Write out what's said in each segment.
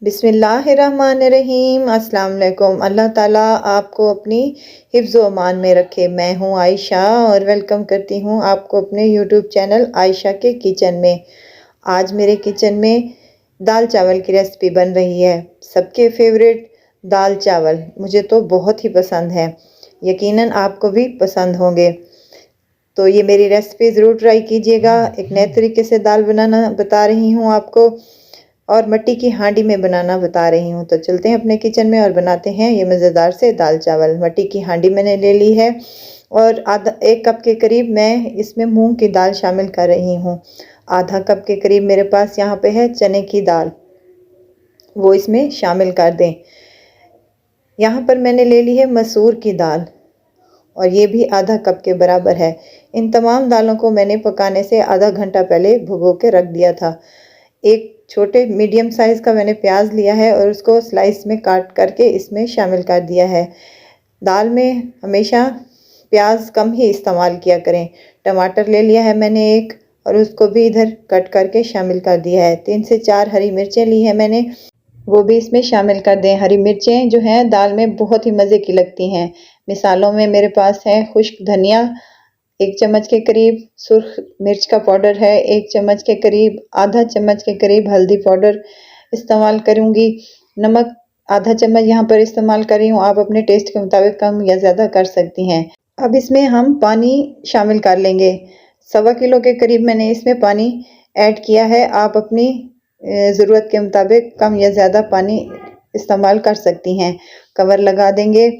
बिस्मिल्लाहिर्रहमानिर्रहीम। अस्सलाम वालेकुम। अल्लाह ताला आपको अपनी हिफ्ज़ व अमान में रखे। मैं हूँ आयशा और वेलकम करती हूँ आपको अपने यूट्यूब चैनल आयशा के किचन में। आज मेरे किचन में दाल चावल की रेसिपी बन रही है। सबके फेवरेट दाल चावल मुझे तो बहुत ही पसंद है, यकीनन आपको भी पसंद होंगे। तो ये मेरी रेसिपी ज़रूर ट्राई कीजिएगा। एक नए तरीके से दाल बनाना बता रही हूँ आपको, और मिट्टी की हांडी में बनाना बता रही हूँ। तो चलते हैं अपने किचन में और बनाते हैं ये मज़ेदार से दाल चावल। मिट्टी की हांडी मैंने ले ली है और आधा 1 कप के करीब मैं इसमें मूंग की दाल शामिल कर रही हूँ। आधा कप के करीब मेरे पास यहाँ पे है चने की दाल, वो इसमें शामिल कर दें। यहाँ पर मैंने ले ली है मसूर की दाल और ये भी आधा कप के बराबर है। इन तमाम दालों को मैंने पकाने से आधा घंटा पहले भिगो के रख दिया था। एक छोटे मीडियम साइज़ का मैंने प्याज लिया है और उसको स्लाइस में काट करके इसमें शामिल कर दिया है। दाल में हमेशा प्याज कम ही इस्तेमाल किया करें। टमाटर ले लिया है मैंने एक और उसको भी इधर कट करके शामिल कर दिया है। 3 से 4 हरी मिर्चें ली हैं मैंने, वो भी इसमें शामिल कर दें। हरी मिर्चें जो हैं दाल में बहुत ही मज़े की लगती हैं। मिसालों में मेरे पास है खुश्क धनिया 1 चम्मच के करीब, सुर्ख मिर्च का पाउडर है 1 चम्मच के करीब, आधा चम्मच के करीब हल्दी पाउडर इस्तेमाल करूँगी। नमक आधा चम्मच यहाँ पर इस्तेमाल कर रही हूँ, आप अपने टेस्ट के मुताबिक कम या ज़्यादा कर सकती हैं। अब इसमें हम पानी शामिल कर लेंगे। 1.25 किलो के करीब मैंने इसमें पानी ऐड किया है। आप अपनी ज़रूरत के मुताबिक कम या ज़्यादा पानी इस्तेमाल कर सकती हैं। कवर लगा देंगे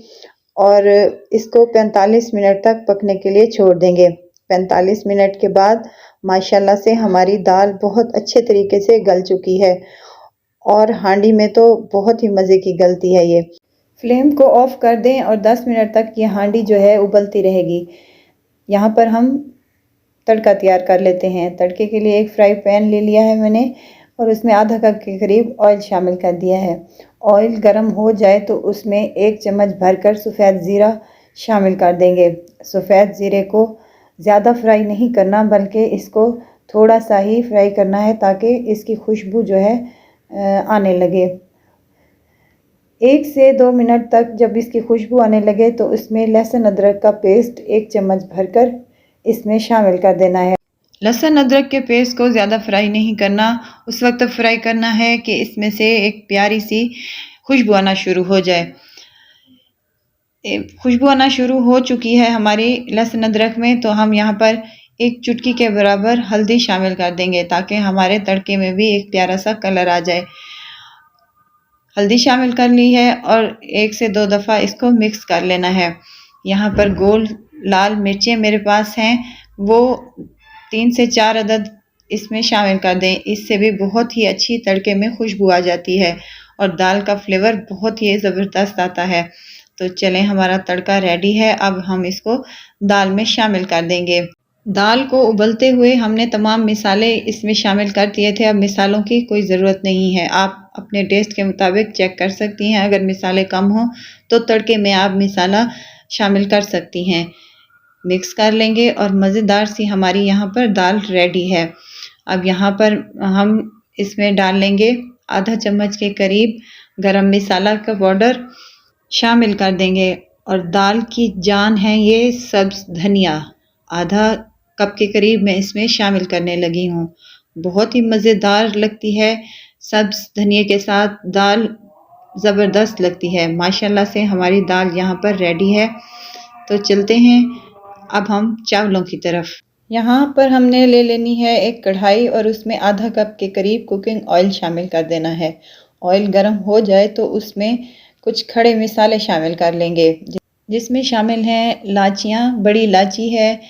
और इसको 45 मिनट तक पकने के लिए छोड़ देंगे। 45 मिनट के बाद माशाल्लाह से हमारी दाल बहुत अच्छे तरीके से गल चुकी है और हांडी में तो बहुत ही मज़े की गलती है ये। फ्लेम को ऑफ कर दें और 10 मिनट तक ये हांडी जो है उबलती रहेगी। यहाँ पर हम तड़का तैयार कर लेते हैं। तड़के के लिए एक फ्राई पैन ले लिया है मैंने और उसमें आधा कप के करीब ऑयल शामिल कर दिया है। ऑयल गर्म हो जाए तो उसमें 1 चम्मच भरकर सफ़ेद ज़ीरा शामिल कर देंगे। सफ़ेद ज़ीरे को ज़्यादा फ्राई नहीं करना, बल्कि इसको थोड़ा सा ही फ्राई करना है ताकि इसकी खुशबू जो है आने लगे। 1 से 2 मिनट तक जब इसकी खुशबू आने लगे तो उसमें लहसुन अदरक का पेस्ट 1 चम्मच भरकर इसमें शामिल कर देना है। लहसुन अदरक के पेस्ट को ज़्यादा फ्राई नहीं करना, उस वक्त फ्राई करना है कि इसमें से एक प्यारी सी खुशबू आना शुरू हो जाए। खुशबू आना शुरू हो चुकी है हमारी लहसुन अदरक में, तो हम यहाँ पर 1 चुटकी के बराबर हल्दी शामिल कर देंगे ताकि हमारे तड़के में भी एक प्यारा सा कलर आ जाए। हल्दी शामिल कर ली है और 1 से 2 दफ़ा इसको मिक्स कर लेना है। यहाँ पर गोल लाल मिर्चें मेरे पास हैं, वो 3 से 4 अदद इसमें शामिल कर दें। इससे भी बहुत ही अच्छी तड़के में खुशबू आ जाती है और दाल का फ्लेवर बहुत ही ज़बरदस्त आता है। तो चलें, हमारा तड़का रेडी है। अब हम इसको दाल में शामिल कर देंगे। दाल को उबलते हुए हमने तमाम मिसाले इसमें शामिल कर दिए थे। अब मिसालों की कोई ज़रूरत नहीं है, आप अपने टेस्ट के मुताबिक चेक कर सकती हैं। अगर मिसाले कम हों तो तड़के में आप मिसाला शामिल कर सकती हैं। मिक्स कर लेंगे और मज़ेदार सी हमारी यहाँ पर दाल रेडी है। अब यहाँ पर हम इसमें डाल लेंगे आधा चम्मच के करीब गरम मसाला का पाउडर शामिल कर देंगे और दाल की जान है ये सब्ज़ धनिया, आधा कप के करीब मैं इसमें शामिल करने लगी हूँ। बहुत ही मज़ेदार लगती है, सब्ज़ धनिया के साथ दाल ज़बरदस्त लगती है। माशाल्लाह से हमारी दाल यहाँ पर रेडी है। तो चलते हैं अब हम चावलों की तरफ। यहाँ पर हमने ले लेनी है एक कढ़ाई और उसमें आधा कप के करीब कुकिंग ऑयल शामिल कर देना है। ऑयल गर्म हो जाए तो उसमें कुछ खड़े मसाले शामिल कर लेंगे, जिसमें शामिल हैं लाचियाँ, बड़ी इलायची है,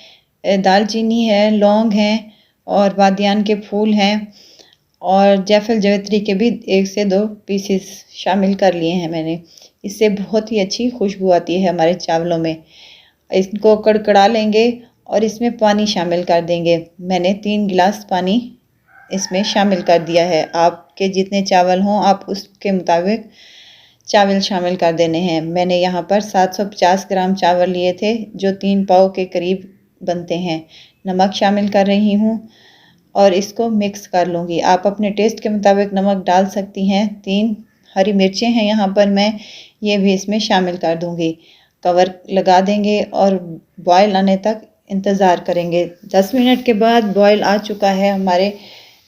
दालचीनी है, लौंग हैं और बादियान के फूल हैं और जायफल जावित्री के भी 1 से 2 पीसेस शामिल कर लिए हैं मैंने। इससे बहुत ही अच्छी खुशबू आती है हमारे चावलों में। इसको कड़कड़ा लेंगे और इसमें पानी शामिल कर देंगे। मैंने 3 गिलास पानी इसमें शामिल कर दिया है। आपके जितने चावल हों आप उसके मुताबिक चावल शामिल कर देने हैं। मैंने यहाँ पर 750 ग्राम चावल लिए थे जो 3 पाव के करीब बनते हैं। नमक शामिल कर रही हूँ और इसको मिक्स कर लूँगी। आप अपने टेस्ट के मुताबिक नमक डाल सकती हैं। 3 हरी मिर्चें हैं यहाँ पर, मैं ये भी इसमें शामिल कर दूँगी। कवर लगा देंगे और बॉयल आने तक इंतज़ार करेंगे। 10 मिनट के बाद बॉयल आ चुका है हमारे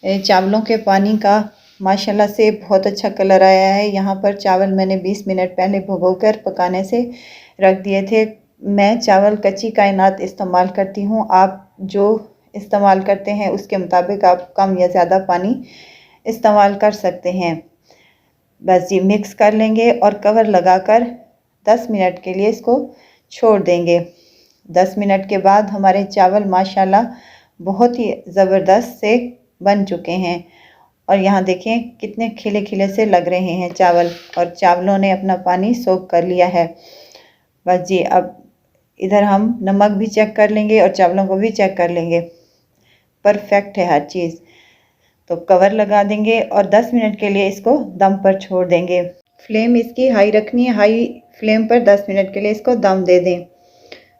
चावलों के पानी का। माशाल्लाह से बहुत अच्छा कलर आया है। यहाँ पर चावल मैंने 20 मिनट पहले भिगोकर पकाने से रख दिए थे। मैं चावल कच्ची कायनात इस्तेमाल करती हूँ। आप जो इस्तेमाल करते हैं उसके मुताबिक आप कम या ज़्यादा पानी इस्तेमाल कर सकते हैं। बस जी मिक्स कर लेंगे और कवर लगाकर 10 मिनट के लिए इसको छोड़ देंगे। 10 मिनट के बाद हमारे चावल माशाल्लाह बहुत ही ज़बरदस्त से बन चुके हैं। और यहाँ देखें कितने खिले खिले से लग रहे हैं चावल, और चावलों ने अपना पानी सोख कर लिया है। बस जी अब इधर हम नमक भी चेक कर लेंगे और चावलों को भी चेक कर लेंगे। परफेक्ट है हर चीज़। तो कवर लगा देंगे और 10 मिनट के लिए इसको दम पर छोड़ देंगे। फ्लेम इसकी हाई रखनी है। हाई फ्लेम पर 10 मिनट के लिए इसको दम दे दें।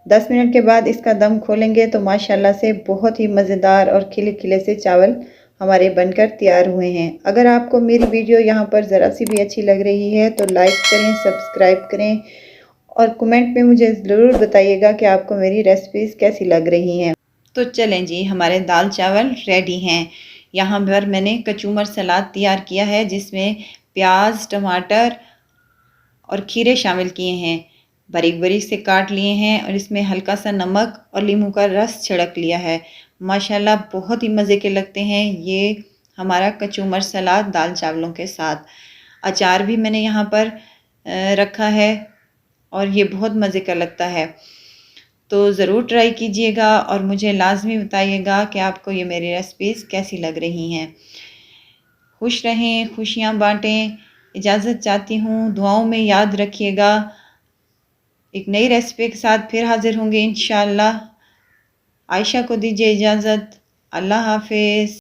10 मिनट के बाद इसका दम खोलेंगे तो माशाल्लाह से बहुत ही मज़ेदार और खिले खिले से चावल हमारे बनकर तैयार हुए हैं। अगर आपको मेरी वीडियो यहाँ पर ज़रा सी भी अच्छी लग रही है तो लाइक करें, सब्सक्राइब करें और कमेंट में मुझे ज़रूर बताइएगा कि आपको मेरी रेसिपीज़ कैसी लग रही हैं। तो चलें जी, हमारे दाल चावल रेडी हैं। यहाँ पर मैंने कचूमर सलाद तैयार किया है जिसमें प्याज, टमाटर और खीरे शामिल किए हैं। बारीक बारीक से काट लिए हैं और इसमें हल्का सा नमक और नींबू का रस छिड़क लिया है। माशाल्लाह बहुत ही मज़े के लगते हैं ये हमारा कचूमर सलाद दाल चावलों के साथ। अचार भी मैंने यहाँ पर रखा है और ये बहुत मज़े का लगता है। तो ज़रूर ट्राई कीजिएगा और मुझे लाजमी बताइएगा कि आपको ये मेरी रेसिपीज़ कैसी लग रही हैं। खुश रहें, खुशियाँ बाँटें। इजाज़त चाहती हूँ, दुआओं में याद रखिएगा। एक नई रेसिपी के साथ फिर हाज़िर होंगे इंशाअल्लाह। आयशा को दीजिए इजाज़त। अल्लाह हाफ़िज़।